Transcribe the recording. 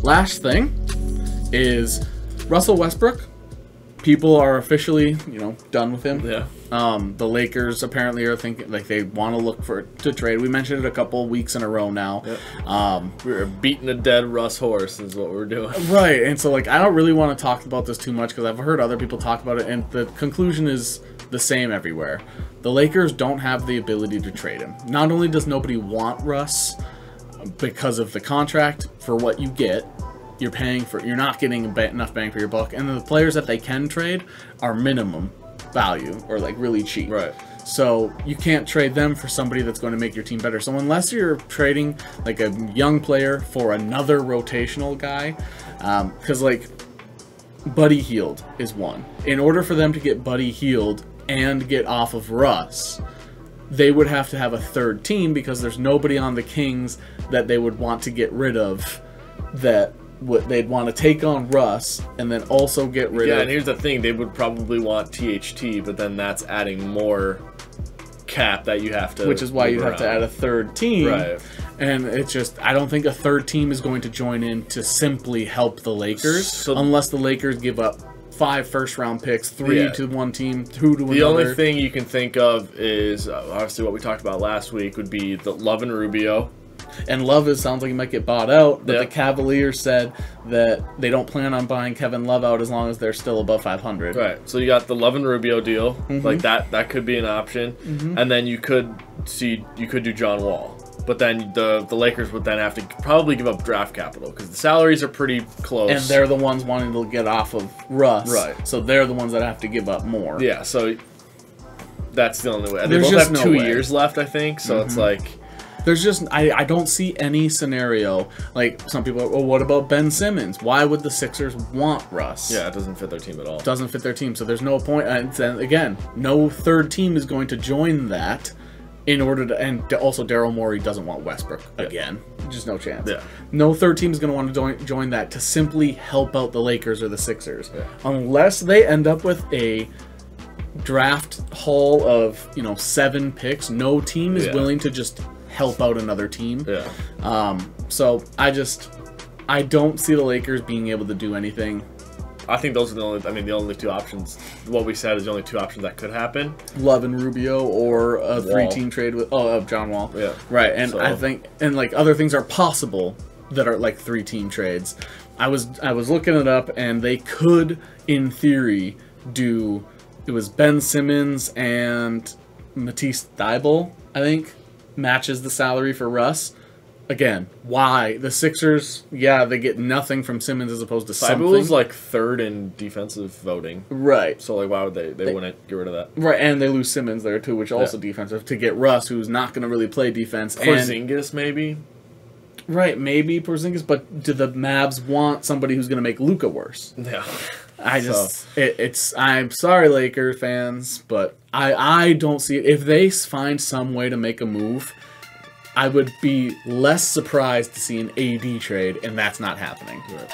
Last thing is Russell Westbrook. People are officially, done with him. Yeah. The Lakers apparently are thinking like they want to look to trade. We mentioned it a couple weeks in a row now. Yep. We're beating a dead Russ horse is what we're doing. Right, and so I don't really want to talk about this too much because I've heard other people talk about it, and the conclusion is the same everywhere. The Lakers don't have the ability to trade him. Not only does nobody want Russ because of the contract for what you get. You're not getting enough bang for your buck, and the players that they can trade are minimum value or really cheap. Right. So you can't trade them for somebody that's going to make your team better. So unless you're trading a young player for another rotational guy, because Buddy Hield is one. In order for them to get Buddy Hield and get off of Russ, they would have to have a third team because there's nobody on the Kings that they would want to get rid of that. They'd want to take on Russ and then also get rid of... Yeah, and here's the thing. They would probably want THT, but then that's adding more cap that you have to... Which is why you have to add a third team. Right. And it's just... I don't think a third team is going to join in to simply help the Lakers unless the Lakers give up 5 first-round picks, 3 to one team, 2 to another. The only thing you can think of is, obviously what we talked about last week, would be the Love and Rubio. And Love sounds like he might get bought out, but the Cavaliers said that they don't plan on buying Kevin Love out as long as they're still above 500. Right. So you got the Love and Rubio deal, that could be an option, and then you could do John Wall, but then the Lakers would then have to probably give up draft capital because the salaries are pretty close, and they're the ones wanting to get off of Russ. Right. So they're the ones that have to give up more. Yeah. So that's the only way. They both have 2 years left, I think. So it's There's just, I don't see any scenario, some people are, well, what about Ben Simmons? Why would the Sixers want Russ? Yeah, it doesn't fit their team at all. Doesn't fit their team, so there's no point, and again, no third team is going to join that in order to, and also Daryl Morey doesn't want Westbrook again. Just no chance. Yeah. No third team is going to want to join that to simply help out the Lakers or the Sixers. Yeah. Unless they end up with a draft haul of, 7 picks, no team is willing to just help out another team. Yeah. So I don't see the Lakers being able to do anything. I think those are the only 2 options. What we said is the only 2 options that could happen. Love and Rubio or a 3-team trade of John Wall. Yeah. Right. And I think other things are possible that are 3-team trades. I was looking it up and they could in theory do, it was Ben Simmons and Matisse Thybulle, I think, matches the salary for Russ. Again, why? The Sixers, they get nothing from Simmons as opposed to something. Thybulle was 3rd in defensive voting. Right. So why would they wouldn't get rid of that? Right, and they lose Simmons there too, which also defensive, to get Russ, who's not going to really play defense. Porzingis, maybe? Right, maybe Porzingis, but do the Mavs want somebody who's going to make Luka worse? Yeah. I'm sorry, Lakers fans, but I don't see it. If they find some way to make a move, I would be less surprised to see an AD trade, and that's not happening. Right.